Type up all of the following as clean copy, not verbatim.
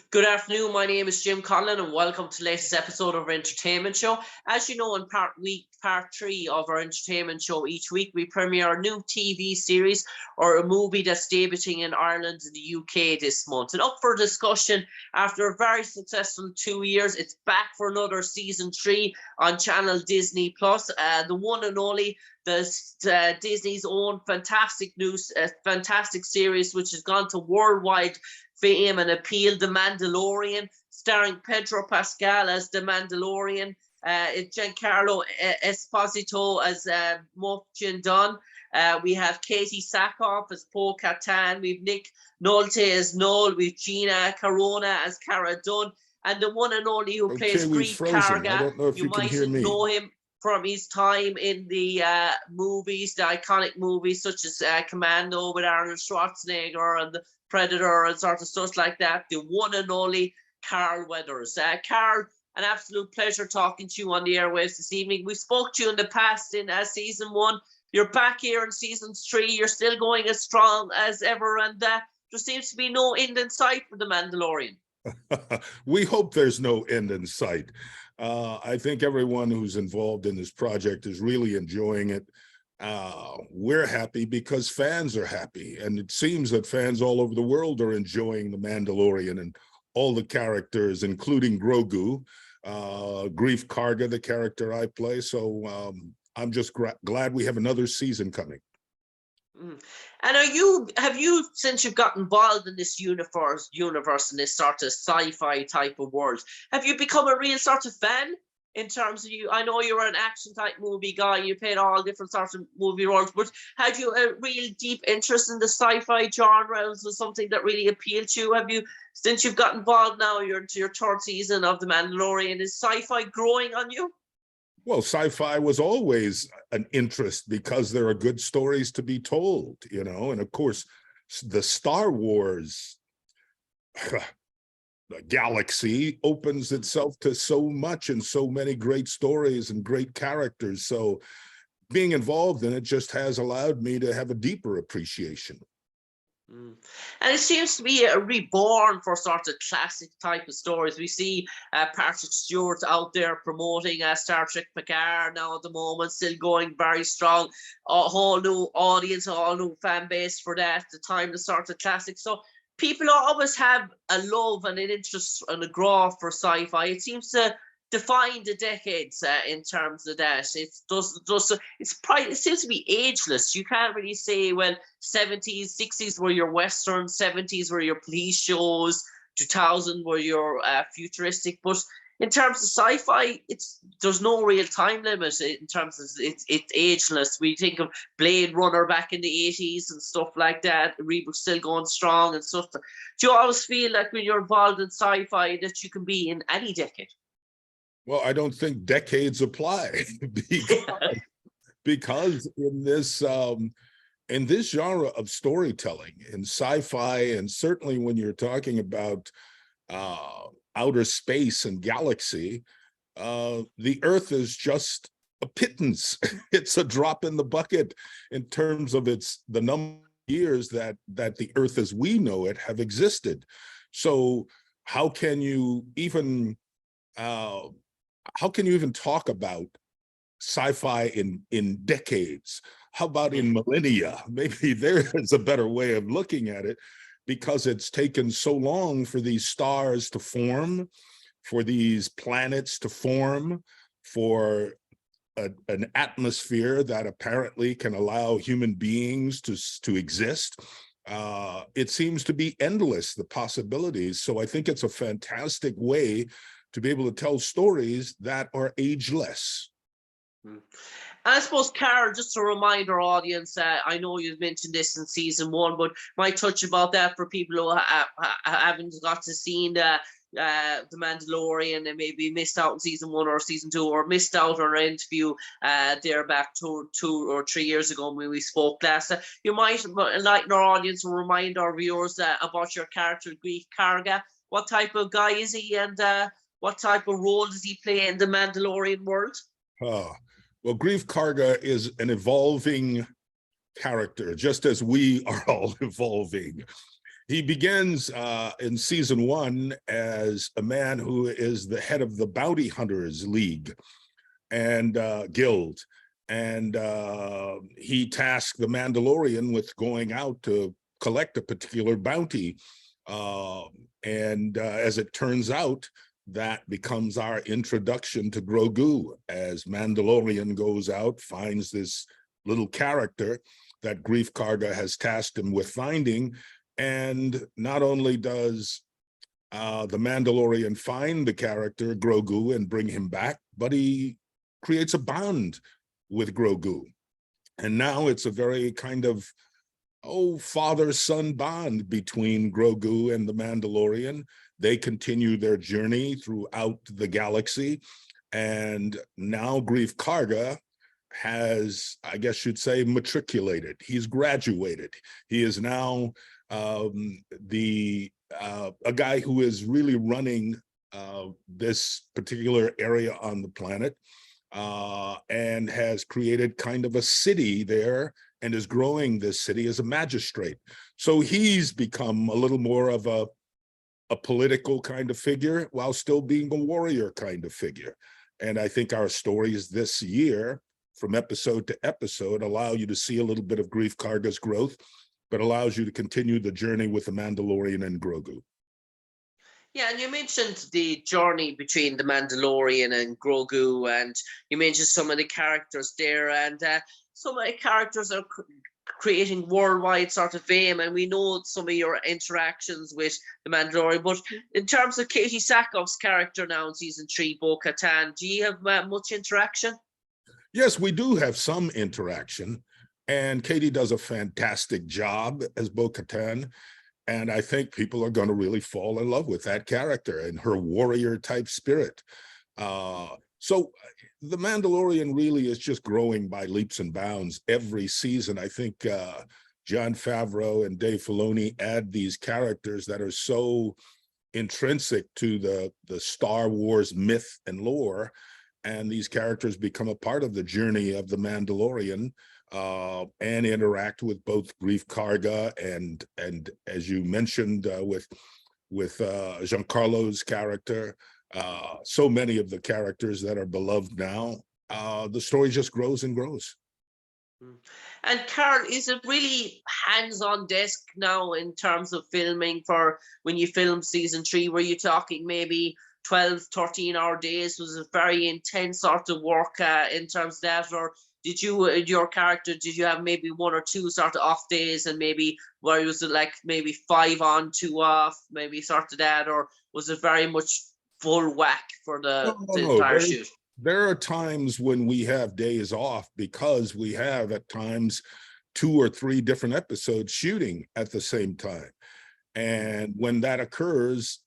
Good afternoon. My name is Jim Conlan, and welcome to the latest episode of our entertainment show. As you know, in part three of our entertainment show, each week we premiere a new TV series or a movie that's debuting in Ireland and the UK this month. And up for discussion after a very successful 2 years, it's back for another season 3 on Channel Disney Plus. The one and only Disney's own fantastic series, which has gone to worldwide fame and appeal, The Mandalorian, starring Pedro Pascal as the Mandalorian, Giancarlo Esposito as Moff Gideon. We have Katee Sackhoff as Po-Katan. We've Nick Nolte as Noel. We've Gina Carano as Cara Dunn. And the one and only who plays Greef Karga. I don't know if you can hear me. Know him from his time in the movies, the iconic movies such as Commando with Arnold Schwarzenegger and the Predator and sort of stuff like that. The one and only Carl Weathers. Carl, an absolute pleasure talking to you on the airwaves this evening. We spoke to you in the past in season 1. You're back here in season 3. You're still going as strong as ever, and there seems to be no end in sight for The Mandalorian. We hope there's no end in sight. I think everyone who's involved in this project is really enjoying it. We're happy because fans are happy, and it seems that fans all over the world are enjoying The Mandalorian and all the characters, including Grogu, Greef Karga, the character I play. So I'm just glad we have another season coming. And have you, since you've got involved in this universe in this sort of sci-fi type of world, have you become a real sort of fan? In terms of I know you're an action type movie guy, you played all different sorts of movie roles, but had you a real deep interest in the sci-fi genre? Was something that really appealed to you? Have you, since you've got involved now, you're into your 3rd season of The Mandalorian, is sci-fi growing on you? Well, sci-fi was always an interest because there are good stories to be told, you know, and of course, the Star Wars the galaxy opens itself to so much and so many great stories and great characters. So being involved in it just has allowed me to have a deeper appreciation. And it seems to be a reborn for sort of classic type of stories. We see Patrick Stewart out there promoting Star Trek Picard now at the moment, still going very strong. A whole new audience, a whole new fan base for that, the time to sort of classic. So people always have a love and an interest and a grow for sci-fi. It seems to define the decades in terms of that. It seems to be ageless. You can't really say, well, 70s, 60s were your Western, 70s were your police shows, 2000 were your futuristic. But in terms of sci-fi, there's no real time limit in terms of it's ageless. We think of Blade Runner back in the 80s and stuff like that. Reboot's still going strong and stuff. Do you always feel like when you're involved in sci-fi that you can be in any decade? Well, I don't think decades apply because in this genre of storytelling, in sci-fi, and certainly when you're talking about outer space and galaxy, the Earth is just a pittance. It's a drop in the bucket in terms of the number of years that the Earth as we know it have existed. So how can you even talk about sci-fi in decades? How about in millennia? Maybe there is a better way of looking at it, because it's taken so long for these stars to form, for these planets to form, for an atmosphere that apparently can allow human beings to exist. It seems to be endless, the possibilities. So I think it's a fantastic way to be able to tell stories that are ageless. I suppose, Carol, just to remind our audience, I know you've mentioned this in season 1, but might touch about that for people who haven't got to see The Mandalorian and maybe missed out in season 1 or season 2, or missed out on our interview there back 2 or 3 years ago when we spoke last. You might enlighten our audience and remind our viewers about your character, Greef Karga. What type of guy is he, and what type of role does he play in the Mandalorian world? Well, Greef Karga is an evolving character, just as we are all evolving. He begins in season 1 as a man who is the head of the Bounty Hunters League and Guild. And he tasked the Mandalorian with going out to collect a particular bounty. As it turns out, that becomes our introduction to Grogu, as Mandalorian goes out, finds this little character that Greef Karga has tasked him with finding. And not only does the Mandalorian find the character Grogu and bring him back, but he creates a bond with Grogu. And now it's a very kind of, father-son bond between Grogu and the Mandalorian. They continue their journey throughout the galaxy. And now Greef Karga has, I guess you'd say, matriculated. He's graduated. He is now a guy who is really running this particular area on the planet, and has created kind of a city there and is growing this city as a magistrate. So he's become a little more of a political kind of figure while still being a warrior kind of figure. And I think our stories this year, from episode to episode, allow you to see a little bit of Greef Karga's growth, but allows you to continue the journey with the Mandalorian and Grogu. Yeah, and you mentioned the journey between the Mandalorian and Grogu, and you mentioned some of the characters there, and some of the characters are creating worldwide sort of fame, and we know some of your interactions with the Mandalorian. But in terms of Katee Sackhoff's character now in season 3, Bo-Katan, do you have much interaction? Yes, we do have some interaction, and Katee does a fantastic job as Bo-Katan. And I think people are going to really fall in love with that character and her warrior type spirit. So the Mandalorian really is just growing by leaps and bounds every season. I think Jon Favreau and Dave Filoni add these characters that are so intrinsic to the Star Wars myth and lore. And these characters become a part of the journey of the Mandalorian, and interact with both Greef Karga and as you mentioned, with Giancarlo's character, so many of the characters that are beloved now. The story just grows and grows. And Carl, is it really hands-on desk now in terms of filming for when you film season 3? Were you talking maybe 12, 13-hour days? Was it very intense sort of work in terms of that? Or did you, your character, did you have maybe 1 or 2 sort of off days, and maybe where was it like maybe 5 on, 2 off, maybe sort of that? Or was it very much full whack for the entire shoot? There are times when we have days off because we have at times 2 or 3 different episodes shooting at the same time. And when that occurs,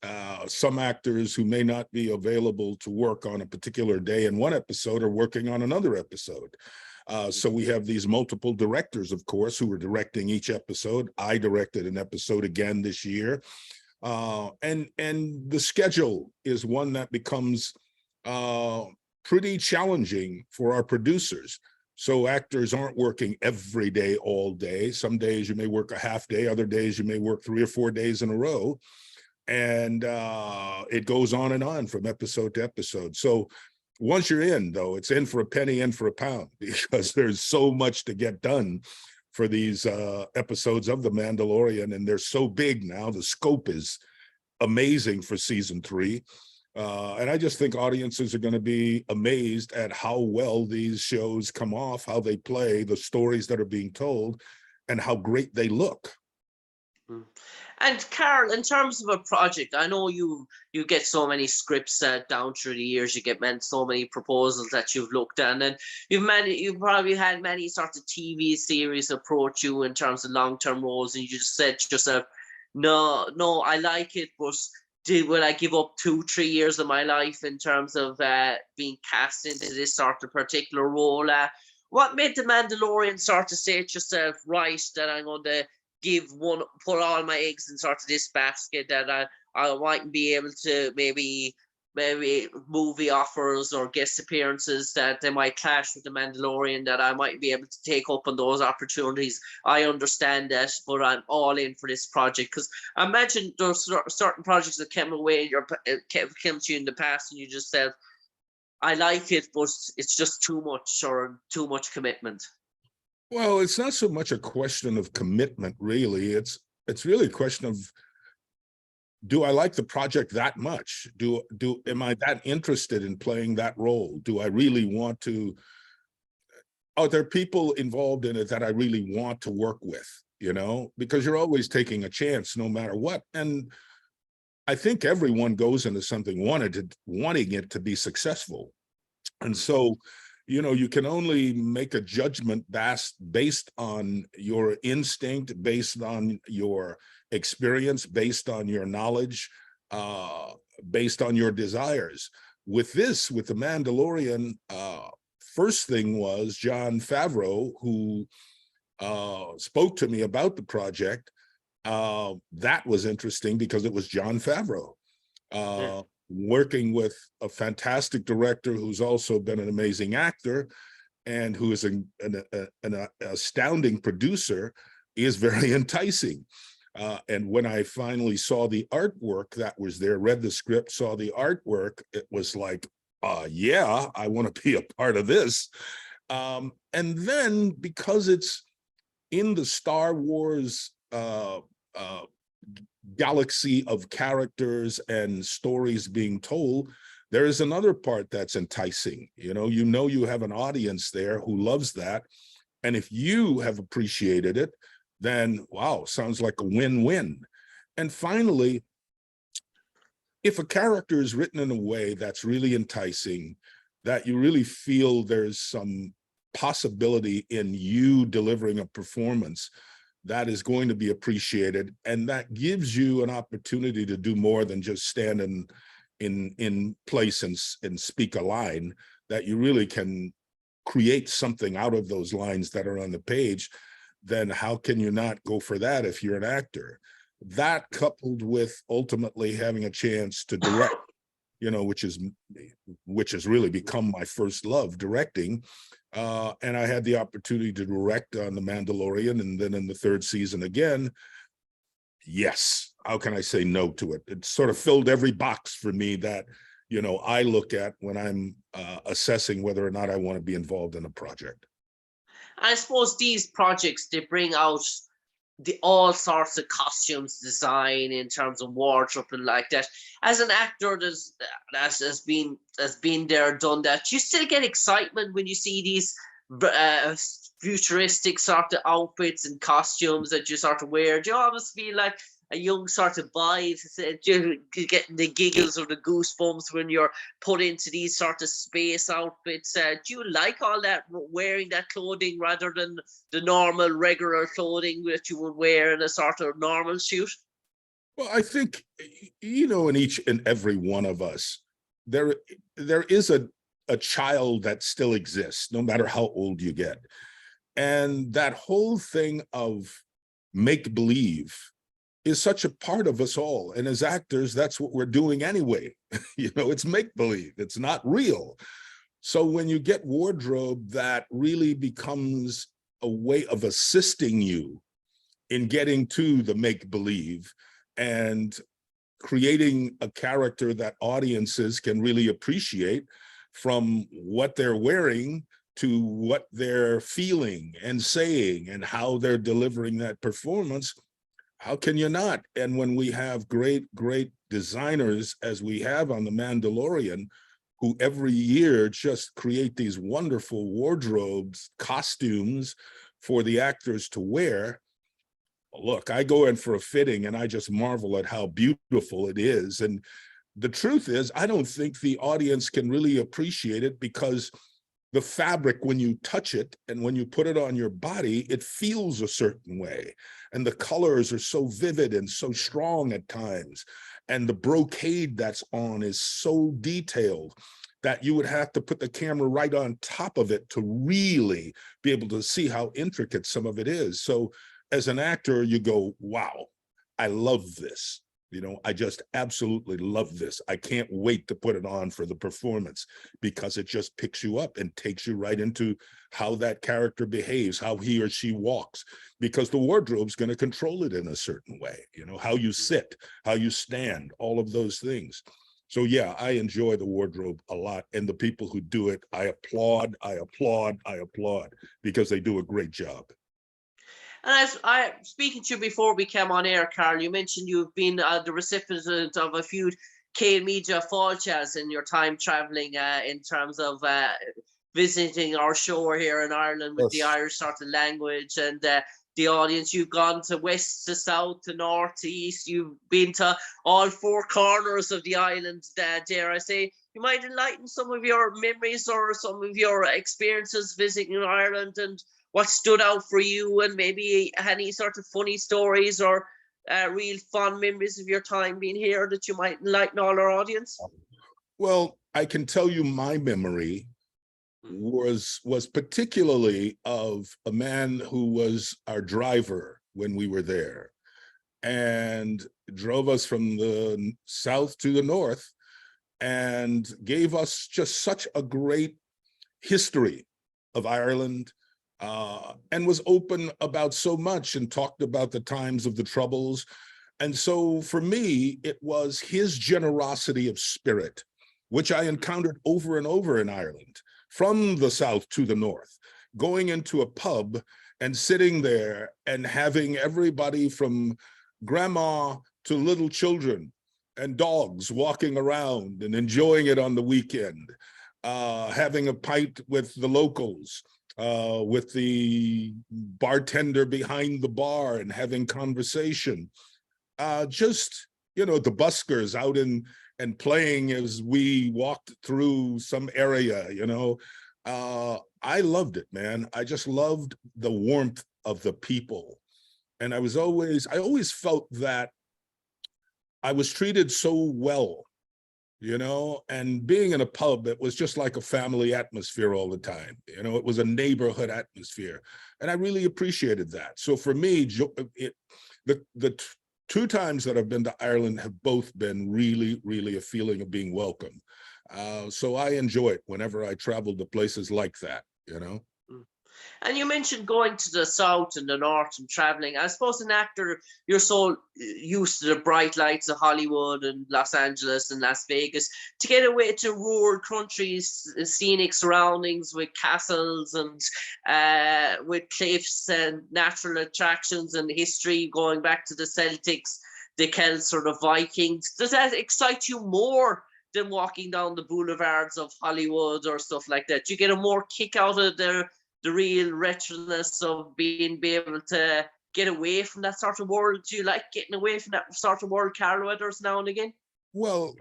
some actors who may not be available to work on a particular day in one episode are working on another episode. So we have these multiple directors, of course, who are directing each episode. I directed an episode again this year. And the schedule is one that becomes pretty challenging for our producers. So actors aren't working every day, all day. Some days you may work a half day, other days you may work 3 or 4 days in a row. And it goes on and on from episode to episode. So once you're in, though, it's in for a penny, in for a pound, because there's so much to get done for these episodes of The Mandalorian. And they're so big now. The scope is amazing for season 3. And I just think audiences are going to be amazed at how well these shows come off, how they play, the stories that are being told, and how great they look. And Carl, in terms of a project, I know you get so many scripts down through the years. You get so many proposals that you've looked at, and you've probably had many sorts of TV series approach you in terms of long-term roles, and you just said to yourself, no, I like it, but will I give up 2-3 years of my life in terms of being cast into this sort of particular role? What made The Mandalorian sort of say to yourself, right, that I'm going to put all my eggs in sort of this basket, that I mightn't be able to maybe maybe movie offers or guest appearances that they might clash with the Mandalorian, that I might be able to take up on those opportunities. I understand that, but I'm all in for this project, because I imagine there's certain projects that came away in came to you in the past, and you just said, I like it, but it's just too much, or too much commitment. Well, it's not so much a question of commitment, really. It's really a question of, do I like the project that much? Am I that interested in playing that role? Do I really want to? Are there people involved in it that I really want to work with? You know, because you're always taking a chance, no matter what. And I think everyone goes into something wanting it to be successful, and so, you know, you can only make a judgment based on your instinct, based on your experience, based on your knowledge, based on your desires. With The Mandalorian, first thing was Jon Favreau, who spoke to me about the project. That was interesting because it was Jon Favreau. Working with a fantastic director who's also been an amazing actor and who is an astounding producer is very enticing. And when I finally saw the artwork that was there, read the script, saw the artwork, it was like, yeah, I want to be a part of this. And then because it's in the Star Wars galaxy of characters and stories being told, there is another part that's enticing. You know, you have an audience there who loves that. And if you have appreciated it, then wow, sounds like a win-win. And finally, if a character is written in a way that's really enticing, that you really feel there's some possibility in you delivering a performance that is going to be appreciated, and that gives you an opportunity to do more than just stand in place and speak a line, that you really can create something out of those lines that are on the page, then how can you not go for that if you're an actor? That, coupled with ultimately having a chance to direct, you know, which has really become my first love, directing. And I had the opportunity to direct on The Mandalorian, and then in the third season again. Yes, how can I say no to it? It sort of filled every box for me that, you know, I look at when I'm assessing whether or not I want to be involved in a project. I suppose these projects, they bring out all sorts of costumes design in terms of wardrobe and like that. As an actor that has been there, done that, you still get excitement when you see these futuristic sort of outfits and costumes that you sort of wear. Do you always feel like a young sort of boy, getting the giggles or the goosebumps when you're put into these sort of space outfits? Do you like all that, wearing that clothing rather than the normal regular clothing that you would wear in a sort of normal suit? Well, I think, you know, in each and every one of us, there is a child that still exists, no matter how old you get. And that whole thing of make-believe is such a part of us all. And as actors, that's what we're doing anyway. You know, it's make-believe, it's not real. So when you get wardrobe that really becomes a way of assisting you in getting to the make-believe and creating a character that audiences can really appreciate, from what they're wearing to what they're feeling and saying and how they're delivering that performance, how can you not? And when we have great designers, as we have on The Mandalorian, who every year just create these wonderful wardrobes, costumes for the actors to wear. Look, I go in for a fitting and I just marvel at how beautiful it is. And the truth is, I don't think the audience can really appreciate it, because the fabric, when you touch it and when you put it on your body, it feels a certain way. And the colors are so vivid and so strong at times. And the brocade that's on is so detailed that you would have to put the camera right on top of it to really be able to see how intricate some of it is. So as an actor, you go, wow, I love this. You know, I just absolutely love this. I can't wait to put it on for the performance, because it just picks you up and takes you right into how that character behaves, how he or she walks, because the wardrobe's going to control it in a certain way, you know, how you sit, how you stand, all of those things. So yeah, I enjoy the wardrobe a lot, and the people who do it, I applaud, because they do a great job. And as I speaking to you before we came on air, Carl, you mentioned you've been the recipient of a few K Media Fáilte in your time traveling in terms of visiting our show here in Ireland with the Irish sort of language and the audience. You've gone to west to south to north to east. You've been to all four corners of the island, dare I say. You might enlighten some of your memories or some of your experiences visiting Ireland and what stood out for you, and maybe any sort of funny stories or real fun memories of your time being here that you might enlighten all our audience. Well, I can tell you my memory was particularly of a man who was our driver when we were there and drove us from the south to the north and gave us just such a great history of Ireland, and was open about so much and talked about the times of the Troubles. And so for me, it was his generosity of spirit, which I encountered over and over in Ireland, from the south to the north, going into a pub and sitting there and having everybody from grandma to little children and dogs walking around and enjoying it on the weekend, having a pint with the locals, with the bartender behind the bar and having conversation. Just, you know, the buskers out in and playing as we walked through some area, you know. I loved it, man. I just loved the warmth of the people. And I always felt that I was treated so well, you know, and being in a pub, it was just like a family atmosphere all the time. You know, it was a neighborhood atmosphere. And I really appreciated that. So for me, the two times that I've been to Ireland have both been really, really a feeling of being welcome. So I enjoy it whenever I travel to places like that, you know. And you mentioned going to the south and the north and traveling. I suppose an actor, you're so used to the bright lights of Hollywood and Los Angeles and Las Vegas, to get away to rural countries, scenic surroundings with castles and with cliffs and natural attractions and history going back to the Celtics, the Celts or the Vikings. Does that excite you more than walking down the boulevards of Hollywood or stuff like that? Do you get a more kick out of the real retroness of being able to get away from that sort of world? Do you like getting away from that sort of world, Carl Weathers, now and again? Well,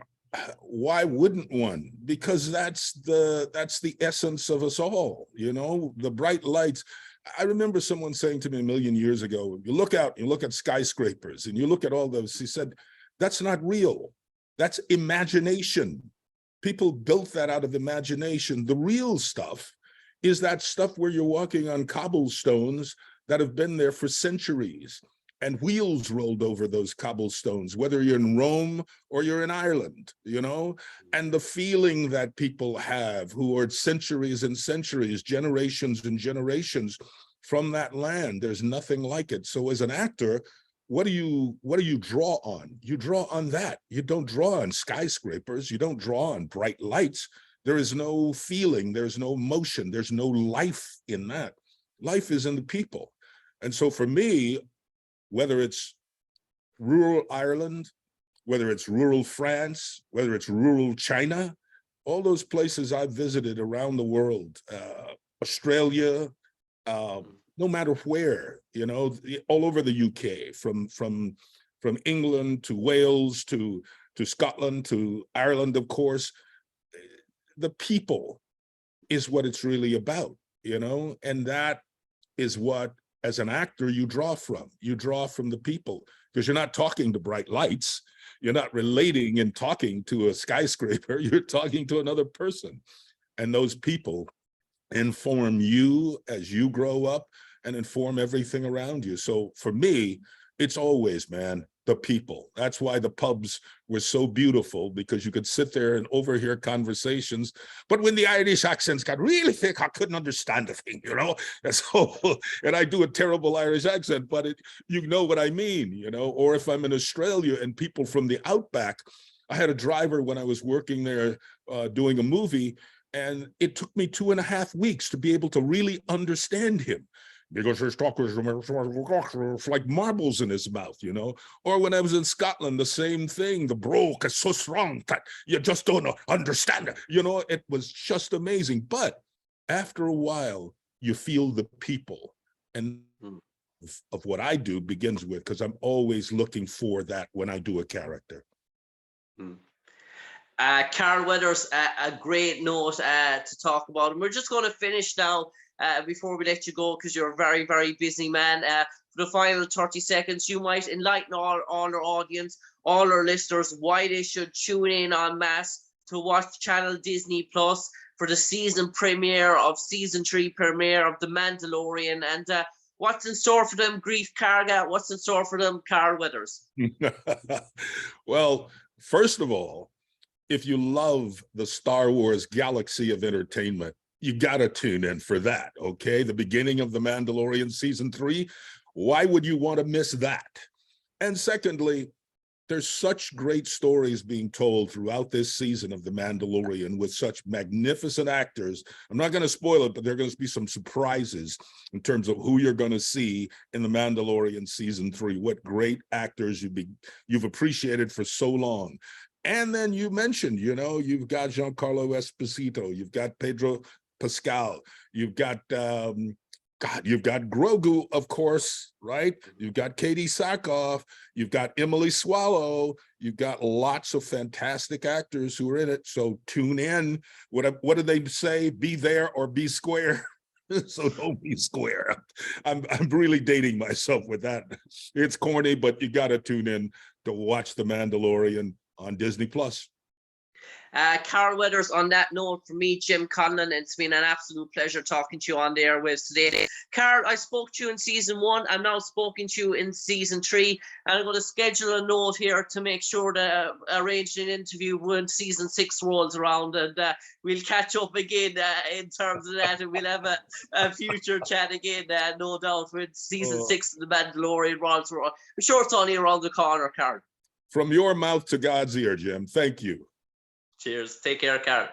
why wouldn't one? Because that's the essence of us all, you know, the bright lights. I remember someone saying to me a million years ago, you look out, you look at skyscrapers and you look at all those, he said, that's not real. That's imagination. People built that out of imagination. The real stuff is that stuff where you're walking on cobblestones that have been there for centuries and wheels rolled over those cobblestones, whether you're in Rome or you're in Ireland, you know, and the feeling that people have who are centuries and centuries, generations and generations from that land. There's nothing like it. So as an actor, what do you draw on? You draw on that. You don't draw on skyscrapers. You don't draw on bright lights. There is no feeling, there's no motion, there's no life in that. Life is in the people. And so for me, whether it's rural Ireland, whether it's rural France, whether it's rural China, all those places I've visited around the world, Australia, no matter where, you know, all over the UK, from England to Wales to Scotland to Ireland, of course. The people is what it's really about, you know, and that is what, as an actor, you draw from. You draw from the people, because you're not talking to bright lights. You're not relating and talking to a skyscraper. You're talking to another person. And those people inform you as you grow up and inform everything around you. So for me, it's always, man, the people. That's why the pubs were so beautiful, because you could sit there and overhear conversations. But when the Irish accents got really thick, I couldn't understand a thing, you know? And so, and I do a terrible Irish accent, but you know what I mean, you know? Or if I'm in Australia and people from the outback, I had a driver when I was working there doing a movie, and it took me 2.5 weeks to be able to really understand him, because his talk was like marbles in his mouth, you know? Or when I was in Scotland, the same thing. The brogue is so strong that you just don't understand it. You know, it was just amazing. But after a while, you feel the people. And of what I do begins with, because I'm always looking for that when I do a character. Carl Weathers, a great note to talk about. And we're just going to finish now before we let you go, because you're a very, very busy man. For the final 30 seconds, you might enlighten all our audience, all our listeners, why they should tune in en masse to watch Channel Disney Plus for the season 3 premiere of The Mandalorian, and what's in store for them, Greef Karga? What's in store for them, Carl Weathers? Well, first of all, if you love the Star Wars galaxy of entertainment, you got to tune in for that, okay? The beginning of The Mandalorian season 3, why would you want to miss that? And secondly, there's such great stories being told throughout this season of The Mandalorian with such magnificent actors. I'm not going to spoil it, but there are going to be some surprises in terms of who you're going to see in The Mandalorian season 3, what great actors you've appreciated for so long. And then you mentioned, you know, you've got Giancarlo Esposito, you've got Pedro Pascal, you've got, you've got Grogu, of course, right? You've got Katee Sackhoff, you've got Emily Swallow, you've got lots of fantastic actors who are in it. So tune in. What do they say? Be there or be square. So don't be square. I'm really dating myself with that. It's corny, but you got to tune in to watch The Mandalorian on Disney Plus. Carl Weathers, on that note, for me, Jim Conlan, it's been an absolute pleasure talking to you on the airwaves today. Carl, I spoke to you in season 1. I'm now speaking to you in season 3, and I'm going to schedule a note here to make sure to arrange an interview when season 6 rolls around, and we'll catch up again in terms of that, and we'll have a future chat again, no doubt, when season 6 of The Mandalorian rolls around. I'm sure it's only around the corner, Carl. From your mouth to God's ear, Jim. Thank you. Cheers. Take care, Carl.